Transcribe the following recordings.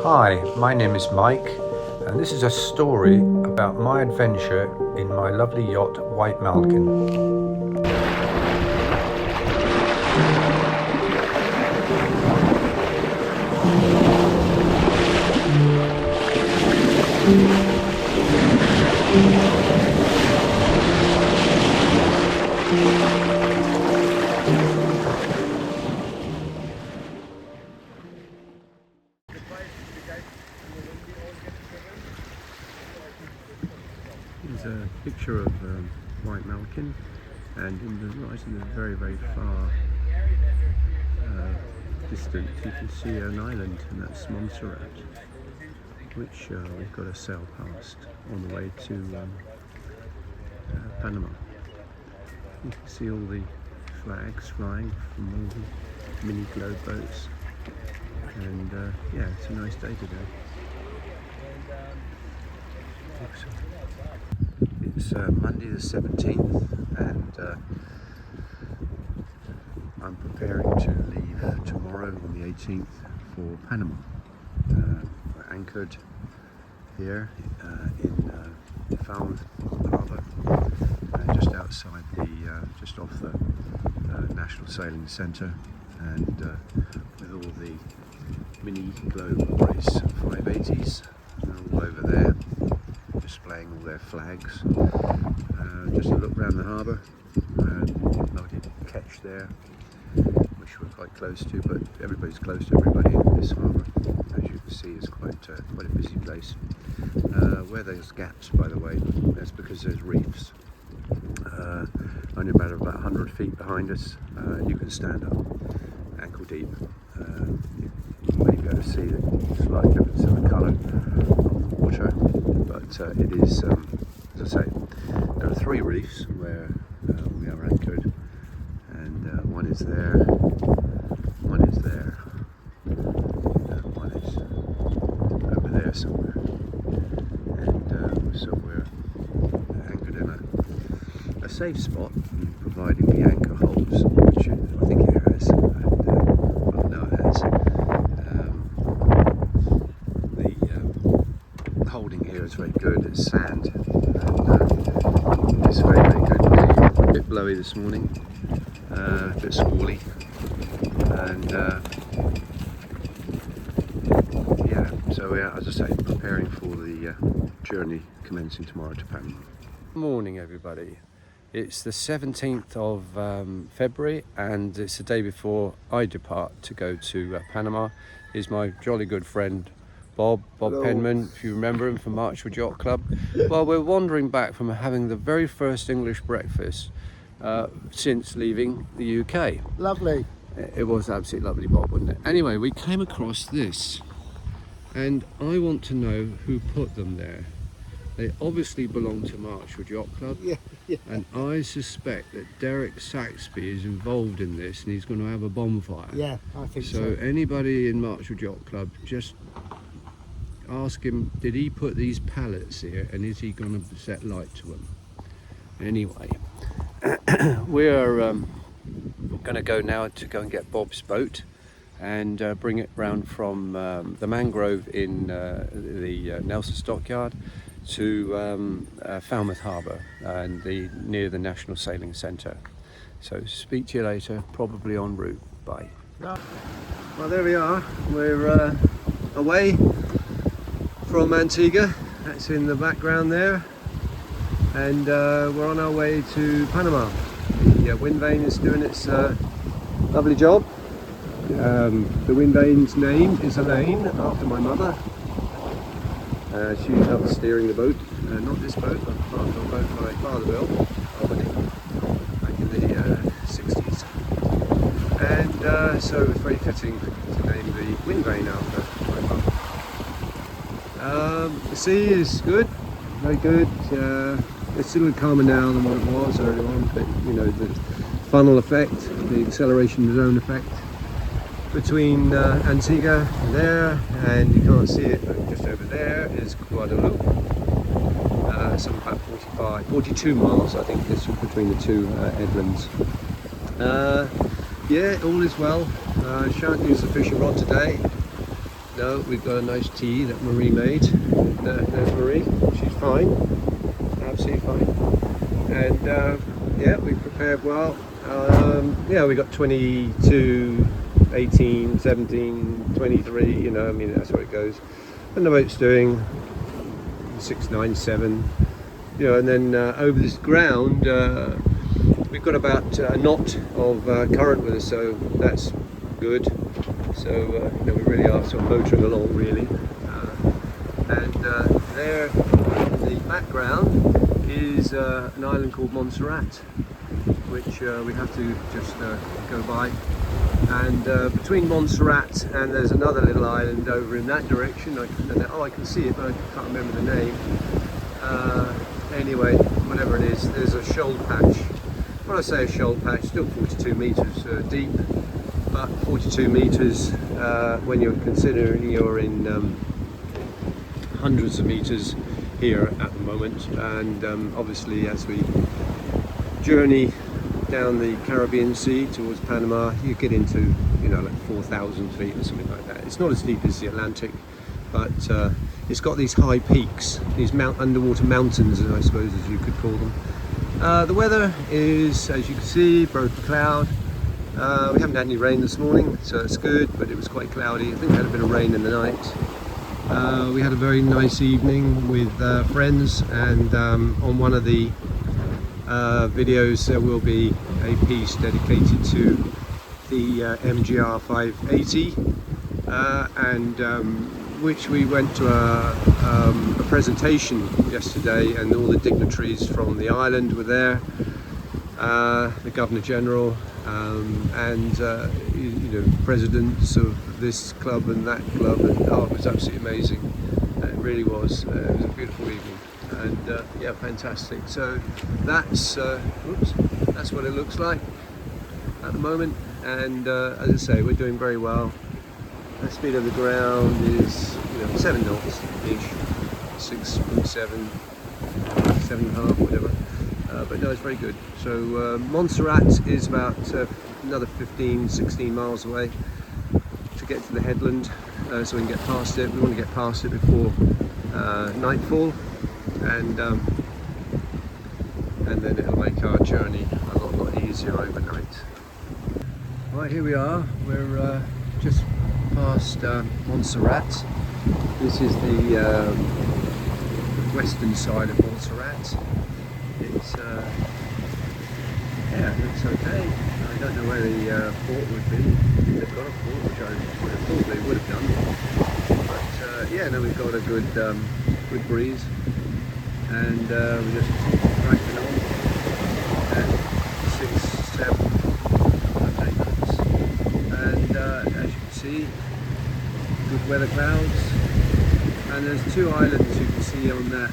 Hi, my name is Mike, and this is a story about my adventure in my lovely yacht, White Malkin. Here's a picture of White Malkin, and right in the very far distance you can see an island, and that's Montserrat, which we've got to sail past on the way to Panama. You can see all the flags flying from all the mini globe boats, and yeah, it's a nice day today. It's Monday the 17th, and I'm preparing to leave tomorrow on the 18th for Panama. We're anchored here in Falmouth Harbour, just outside just off the National Sailing Centre, and with all the mini globe race 580s all over there, displaying all their flags. Just a look around the harbour, lovely ketch there, which we're quite close to, but everybody's close to everybody in this harbour. As you can see, it's quite a busy place. Where there's gaps, by the way, that's because there's reefs. Only about 100 feet behind us, you can stand up ankle deep. You may be able to see the slight difference in the colour of the water, but it is, as I say, there are 3 reefs where we are anchored, and one is there, one is there, and one is over there somewhere, and so we're anchored in a safe spot, providing the anchor holds, which I think it has, and well, no, it has. The holding here is very good. It's sand, and it's very good. A bit blowy this morning, a bit squally, and yeah, so as I say, preparing for the journey commencing tomorrow to Panama. Morning, everybody. It's the 17th of February, and it's the day before I depart to go to Panama. Here's my jolly good friend Bob Penman, if you remember him, from Marchwood Yacht Club. Well, we're wandering back from having the very first English breakfast since leaving the UK. Lovely. It was absolutely lovely, Bob, wasn't it? Anyway, we came across this, and I want to know who put them there. They obviously belong to Marchwood Yacht Club, Yeah. and I suspect that Derek Saxby is involved in this, and he's going to have a bonfire. Yeah, I think so. So anybody in Marchwood Yacht Club, just ask him, did he put these pallets here, and is he going to set light to them? Anyway, we're going to go now to go and get Bob's boat and bring it round from the mangrove in the Nelson Stockyard to Falmouth Harbour and near the National Sailing Centre. So speak to you later, probably en route. Bye. Well, there we are. We're away from Antigua. That's in the background there, and we're on our way to Panama. The wind vane is doing its lovely job. The wind vane's name is Elaine, after my mother. She helped steering the boat, not this boat, but part of a boat my father built back in the 60s. And so it's very fitting to name the wind vane after my mother. The sea is good, very good. It's a little calmer now than what it was earlier on, but you know, the funnel effect, the acceleration zone effect between Antigua there, and you can't see it, but just over there is Guadeloupe. Some about 42 miles, I think, this between the two headlands. Yeah, all is well. Shan't use the fishing rod today. No, we've got a nice tea that Marie made. There's Marie. She's fine, absolutely fine. And yeah, we prepared well. Yeah, we got 22, 18, 17, 23. You know, I mean that's what it goes. And the boat's doing 6, 9, 7. You know, and then over this ground, we've got about a knot of current with us, so that's good. So you know, we really are sort of motoring along really. And there in the background is an island called Montserrat, which we have to just go by. And between Montserrat and there's another little island over in that direction. I can see it, but I can't remember the name. Anyway, whatever it is, there's a shoal patch. When I say a shoal patch, still 42 metres deep, but 42 metres when you're considering you're in hundreds of metres here at the moment. And obviously as we journey down the Caribbean Sea towards Panama, you get into, you know, like 4,000 feet or something like that. It's not as deep as the Atlantic, but it's got these high peaks, these underwater mountains, I suppose as you could call them. The weather is, as you can see, broken cloud. We haven't had any rain this morning, so it's good, but it was quite cloudy. I think we had a bit of rain in the night. We had a very nice evening with friends, and on one of the videos there will be a piece dedicated to the MGR 580, and which we went to a presentation yesterday, and all the dignitaries from the island were there, the Governor General, and you know, presidents of this club and that club, and oh, it was absolutely amazing. It really was. It was a beautiful evening, and yeah, fantastic. So that's that's what it looks like at the moment, and as I say, we're doing very well. The speed of the ground is, you know, 7 knots ish, 6.7, 7.5, whatever. But no, it's very good. So Montserrat is about another 15, 16 miles away to get to the headland, so we can get past it. We want to get past it before nightfall, and then it'll make our journey a lot easier overnight. Right, here we are. We're just past Montserrat. This is the western side of Montserrat. It's yeah, it looks okay. I don't know where the port would be. They've got a port, which I would have thought they would have done. But yeah, no, we've got a good good breeze, and we're just cracking on at 6, 7, okay, knots. And as you can see, good weather clouds. And there's 2 islands you can see on that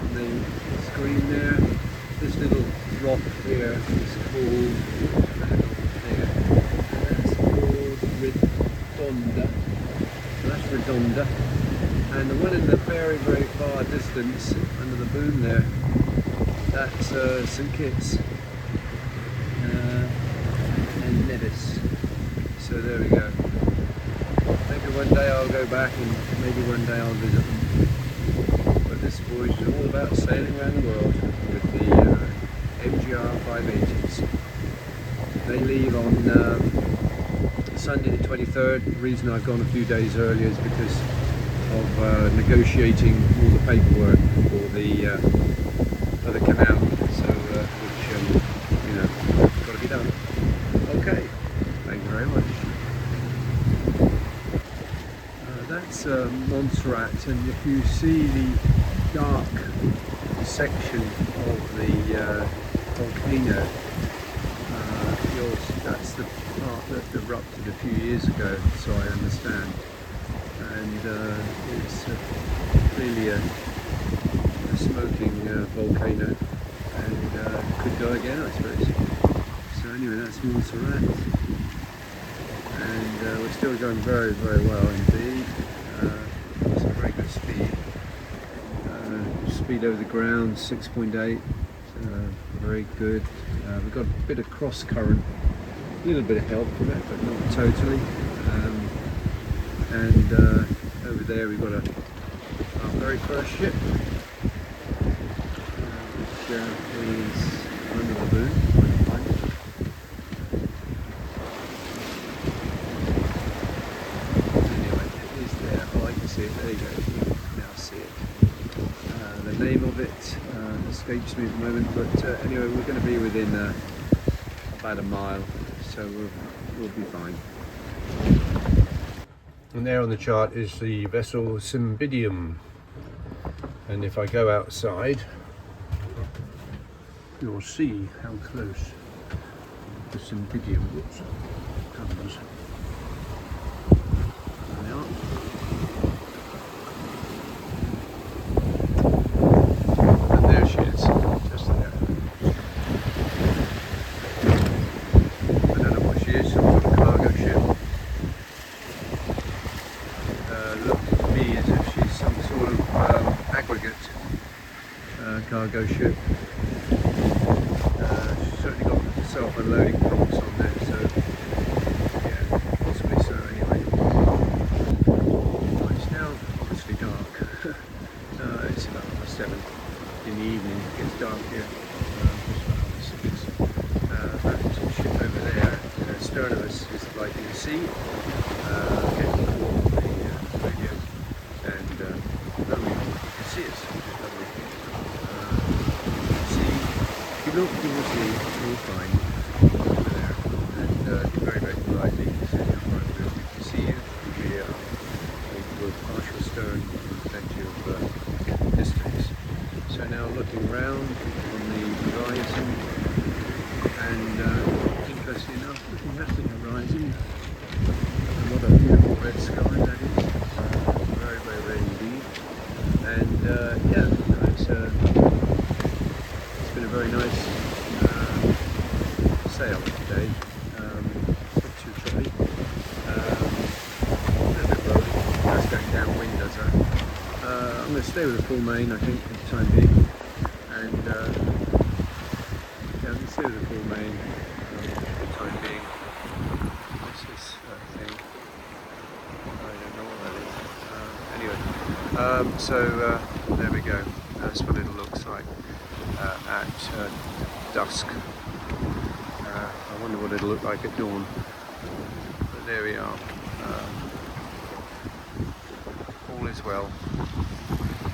on the screen there. This little rock here is called, that's called Redonda. So that's Redonda. And the one in the very far distance under the boom there, that's St. Kitts and Nevis. So there we go. Maybe one day I'll go back, and maybe one day I'll visit them. But this voyage is all about sailing around the world with the MGR 580s. They leave on Sunday the 23rd. The reason I've gone a few days earlier is because of negotiating all the paperwork for the canal, so which you know, got to be done. Okay, thank you very much. That's Montserrat, and if you see the dark section of the volcano, that's the part that erupted a few years ago, so I understand. And it's clearly a smoking volcano, and could go again, I suppose. So anyway, that's Montserrat, and we're still going very well indeed. It's a very good speed. Speed over the ground 6.8, very good. We've got a bit of cross current, a little bit of help from it, but not totally. And over there we've got our very first ship, which is under the boom. Anyway, it is there. Oh, I can see it. There you go. You can now see it. The name of it escapes me at the moment, but anyway, we're going to be within about a mile, so we'll be fine. And there on the chart is the vessel Cymbidium, and if I go outside, you'll see how close the Cymbidium comes. There we are. And there she is, just there. I don't know what she is, some sort of cargo ship. Looked to me as if she's some sort of aggregate cargo ship. She's certainly got self-unloading pumps on there, so yeah, possibly so anyway. Well, it's now obviously dark. It's about 7 in the evening. It gets dark here. Just about 6. That ship over there, stern of us, is the light you can see. Getting caught on the radio, and you can see us, which is lovely. See, if you look, you will see you'll find over there, and very, very politely sitting in front of you. We can see you. We are with partial stern and plenty of distance. So now looking round on the horizon, and interesting enough, looking at the horizon, what a beautiful red sky that is. Very, very red indeed. And yeah, it's been a very nice sail today. Not too choppy. A little bit rolling. That's going downwind, does that? I'm going to stay with the full main, I think, for the time being. And yeah, I'm going to stay with the full main for the time being. What's this thing? I don't know what that is. Anyway, so there we go. That's what it looks like at dusk. I wonder what it'll look like at dawn. But there we are. All is well.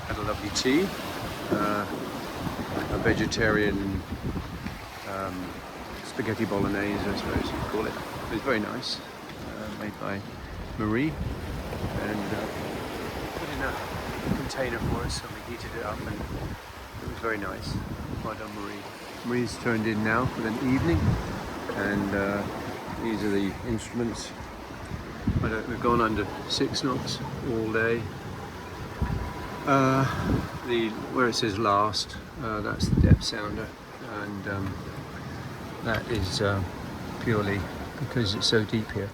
Had a lovely tea. A vegetarian spaghetti bolognese, I suppose you'd call it. It was very nice. Made by Marie, and put in a container for us, so we heated it up, and it was very nice. Well done, Marie. Marie's turned in now for the evening, and these are the instruments. We've gone under 6 knots all day. Where it says last, that's the depth sounder, and that is purely because it's so deep here.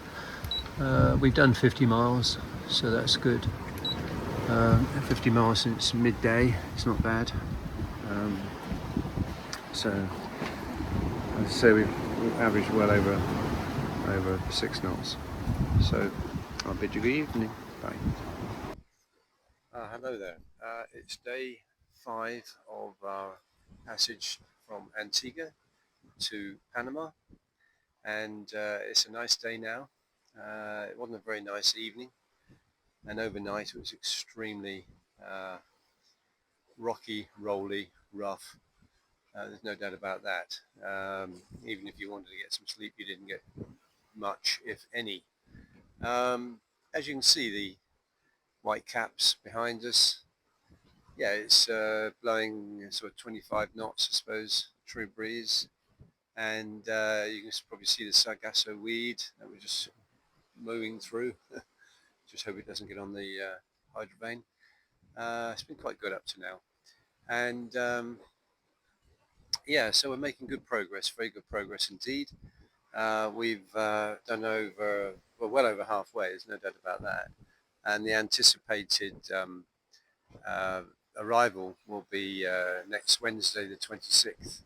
We've done 50 miles, so that's good. 50 miles since midday, it's not bad. So I'd say we've averaged well over 6 knots. So I'll bid you good evening. Bye. Hello there. It's day 5 of our passage from Antigua to Panama, and it's a nice day now. It wasn't a very nice evening, and overnight it was extremely rocky, rolly, rough. There's no doubt about that. Even if you wanted to get some sleep, you didn't get much, if any. As you can see, the white caps behind us. Yeah, it's blowing sort of 25 knots, I suppose, true breeze. And you can probably see the sargasso weed that we're just moving through. Just hope it doesn't get on the hydrovane. It's been quite good up to now. And yeah, so we're making good progress, very good progress indeed. We've done well over halfway, there's no doubt about that. And the anticipated arrival will be next Wednesday, the 26th,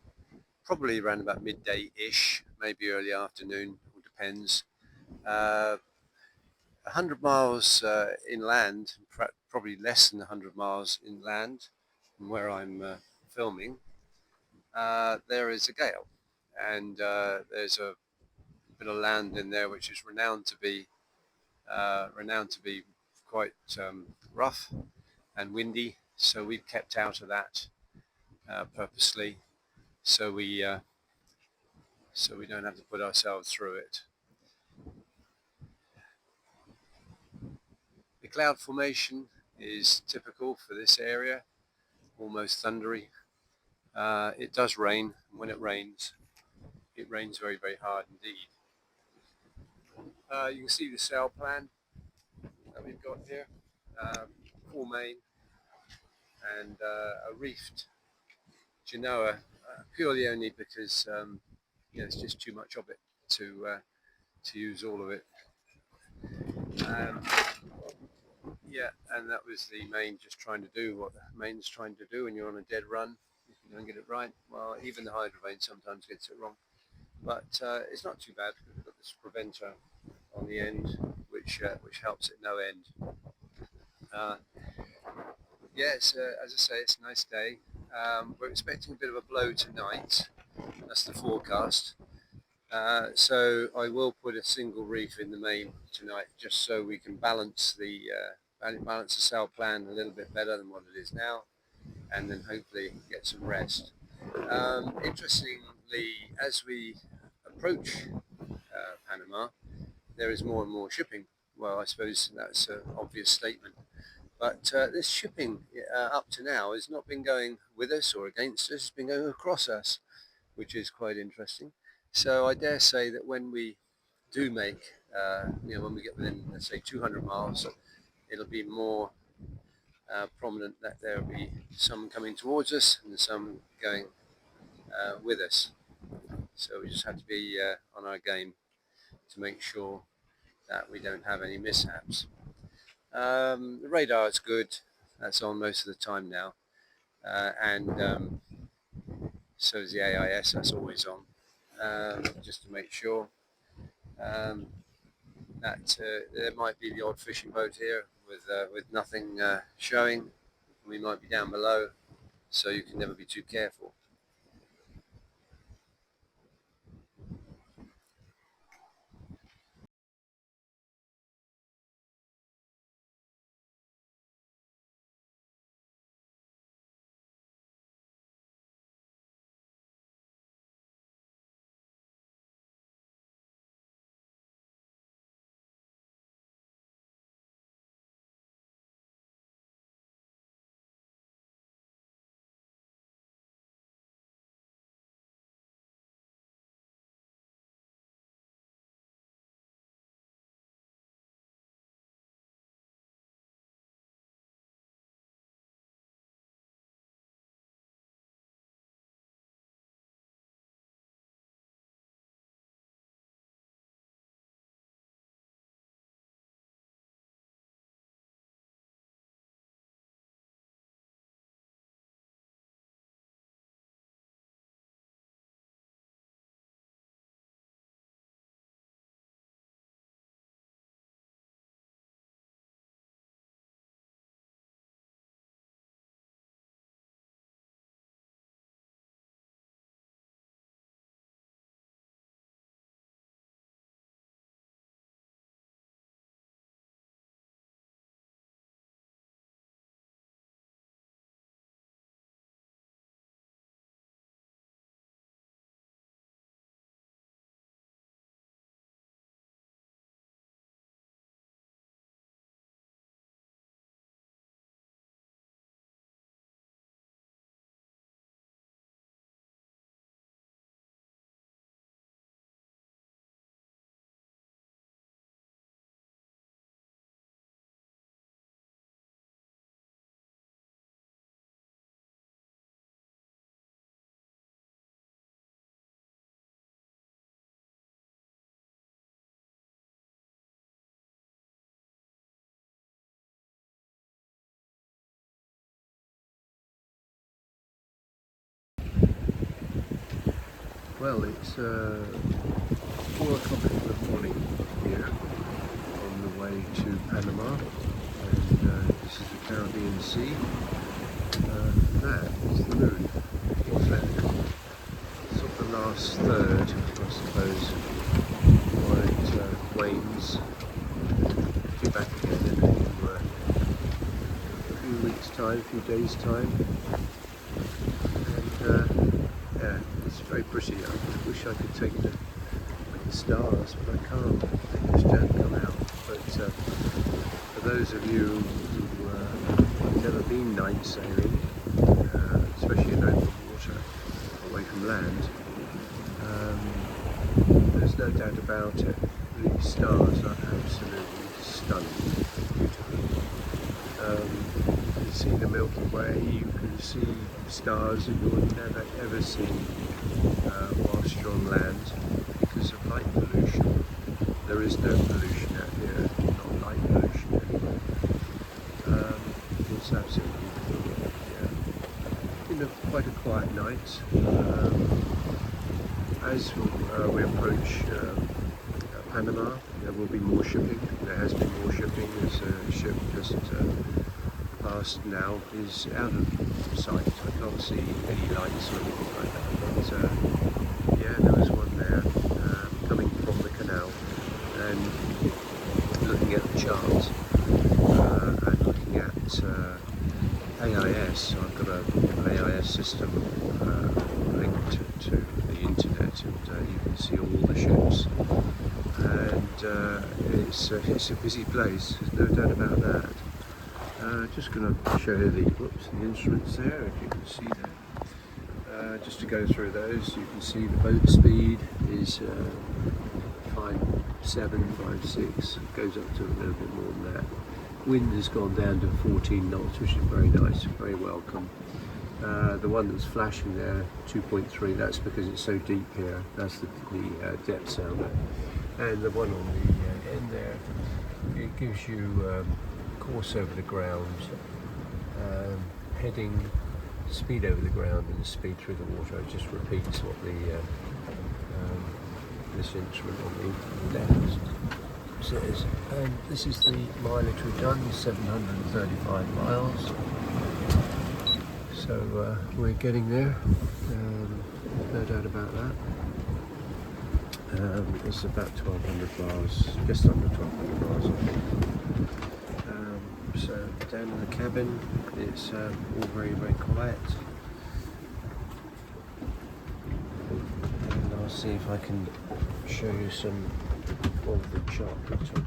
probably around about midday-ish, maybe early afternoon, it depends. 100 miles inland, probably less than 100 miles inland from where I'm filming, there is a gale, and there's a bit of land in there which is renowned to be quite rough and windy. So we've kept out of that purposely, so we don't have to put ourselves through it. The cloud formation is typical for this area, almost thundery. It does rain, and when it rains very, very hard indeed. You can see the sail plan that we've got here, full main and a reefed Genoa, purely only because it's just too much of it to use all of it. Um, yeah, and that was the main just trying to do what the main's trying to do when you're on a dead run. If you don't get it right, well, even the hydrovane sometimes gets it wrong. But it's not too bad because we've got this preventer on the end, which helps at no end. Uh, yeah, as I say, it's a nice day. We're expecting a bit of a blow tonight. That's the forecast. So I will put a single reef in the main tonight, just so we can balance the sail plan a little bit better than what it is now, and then hopefully get some rest. Interestingly, as we approach Panama, there is more and more shipping. Well, I suppose that's an obvious statement. But this shipping up to now has not been going with us or against us, it's been going across us, which is quite interesting. So I dare say that when we do make, when we get within, let's say, 200 miles, it'll be more prominent that there will be some coming towards us and some going with us. So we just have to be on our game to make sure that we don't have any mishaps. The radar is good. That's on most of the time now. And so is the AIS, that's always on, just to make sure that there might be the odd fishing boat here with nothing showing. We might be down below, so you can never be too careful. Well, it's 4 o'clock in the morning here on the way Panama, and this is the Caribbean Sea. That is the moon. Sort of the last third, I suppose, where it wanes. Be back again in a few weeks' time, a few days' time, and yeah, it's very pretty. I wish I could take the stars, but I can't. They just don't come out. But for those of you who have never been night sailing, especially in open water, away from land, there's no doubt about it. The stars are absolutely stunning, beautiful. You can see the Milky Way, you can see stars that you'll never ever see whilst you're on land because of light pollution. There is no pollution out here, not light pollution anyway. It's absolutely beautiful. Yeah. Been quite a quiet night. As we approach Panama, there will be more shipping. There has been more shipping. There's a ship just past now, is out of sight. I can't see any lights or anything like that. But yeah, there was one there coming from the canal, and looking at the charts and looking at AIS. So I've got an AIS system linked to the internet, and you can see all the ships. And it's a busy place, there's no doubt about that. Just going to show you the instruments there, if you can see that. Just to go through those, you can see the boat speed is 5.7, 5.6, goes up to a little bit more than that. Wind has gone down to 14 knots, which is very nice, very welcome. The one that's flashing there, 2.3, that's because it's so deep here, that's the depth sounder. And the one on the end there, it gives you course over the ground, heading, speed over the ground and speed through the water. It just repeats what the this instrument on the left says. And this is the mileage we've done, 735 miles. So we're getting there, no doubt about that. It's about 1,200 miles, just under 1,200 miles. So down in the cabin, it's all very, very quiet. And I'll see if I can show you some of the chart picture.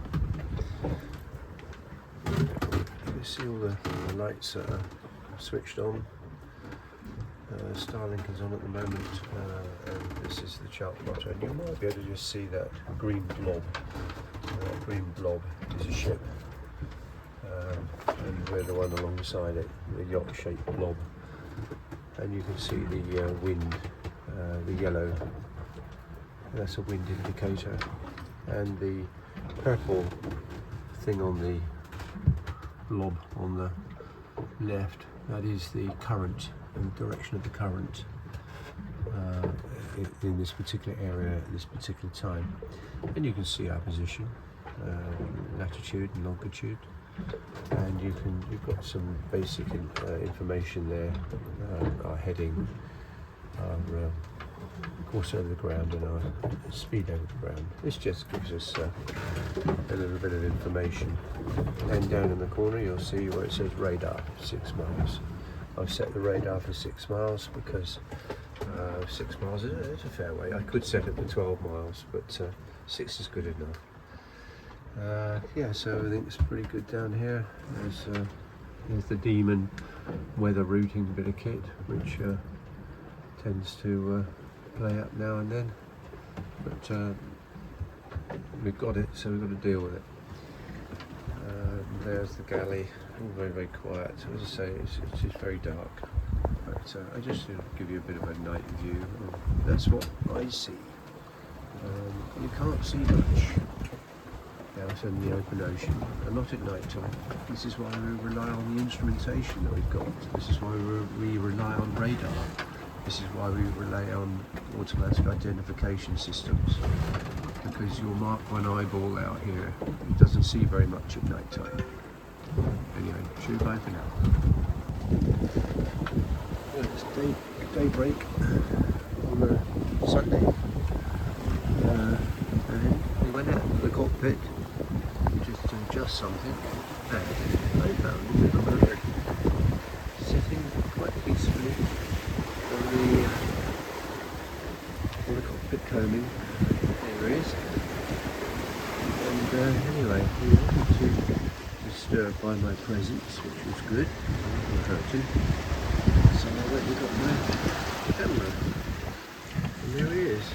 You see all the lights that are switched on. Starlink is on at the moment, and this is the chart plotter, and you might be able to just see that green blob. Green blob is a ship, and we're the one alongside it, the yacht-shaped blob. And you can see the wind, the yellow, that's a wind indicator, and the purple thing on the blob on the left, that is the current, and the direction of the current in this particular area at this particular time. And you can see our position, latitude and longitude, and you've got some basic information there, our heading, our course over the ground, and our speed over the ground. This just gives us a little bit of information. And down in the corner you'll see where it says radar, 6 miles. I've set the radar for 6 miles because 6 miles is a fair way. I could set it for 12 miles, but 6 is good enough. Yeah, so everything's pretty good down here. There's the Demon weather routing bit of kit, which tends to play up now and then. But we've got it, so we've got to deal with it. There's the galley, all very, very quiet. So as I say, it's just very dark. But I just give you a bit of a night view. That's what I see. You can't see much out in the open ocean, and not at night time. This is why we rely on the instrumentation that we've got. This is why we rely on radar. This is why we rely on automatic identification systems, because you'll mark one eyeball out here. It doesn't see very much at night time. Anyway, should we bye for now? Well, it's daybreak on a Sunday. And we went out to the cockpit just to adjust something, and I found a little bird sitting quite peacefully on the cockpit combing. There he is. And anyway, he wasn't too disturbed by my presence, which was good. I wasn't hurting. So I went and got my camera. And there he is.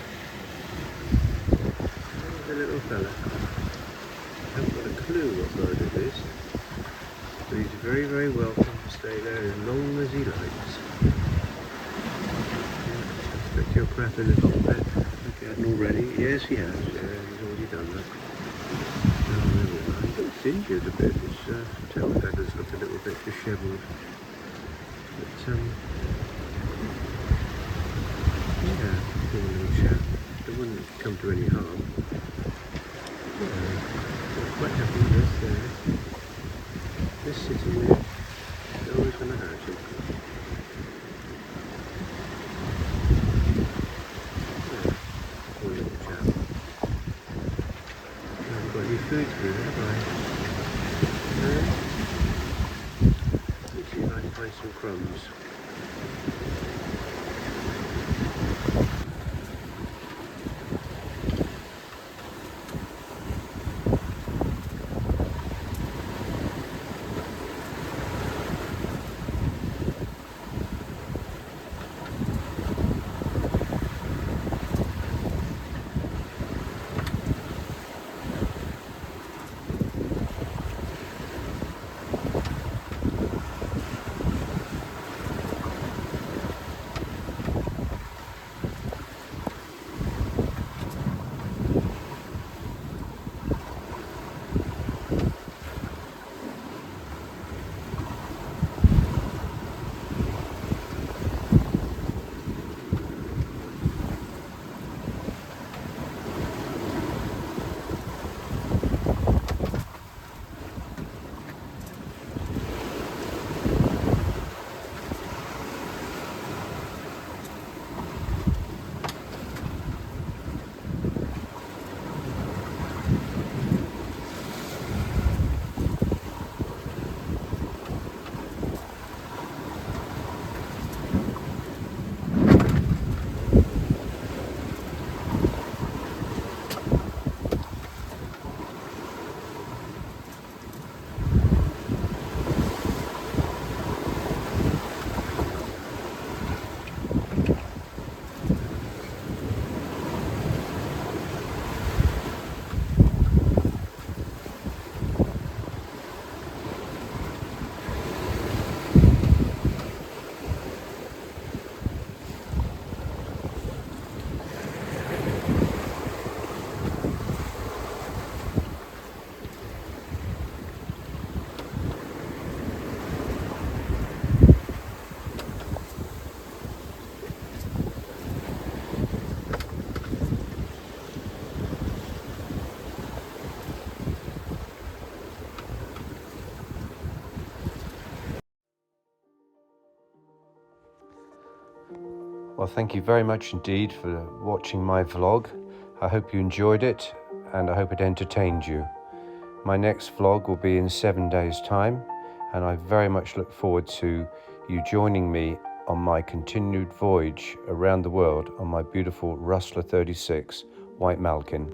The little fella. I haven't got a clue what bird it is, but he's very, very welcome to stay there as long as he likes. I expect he'll crap in the cockpit. If he hadn't already. Yes, he has. Yeah, he's already done that. He looks injured a bit. His tail feathers look a little bit dishevelled. But yeah, poor little chap. It wouldn't come to any harm. I'm quite happy with this sitting there. No one's going to hurt him. Yeah, poor little chap. I haven't got any food for him, have I? Let's see if I can find some crumbs. Well, thank you very much indeed for watching my vlog. I hope you enjoyed it and I hope it entertained you. My next vlog will be in 7 days' time, and I very much look forward to you joining me on my continued voyage around the world on my beautiful Rustler 36 White Malkin.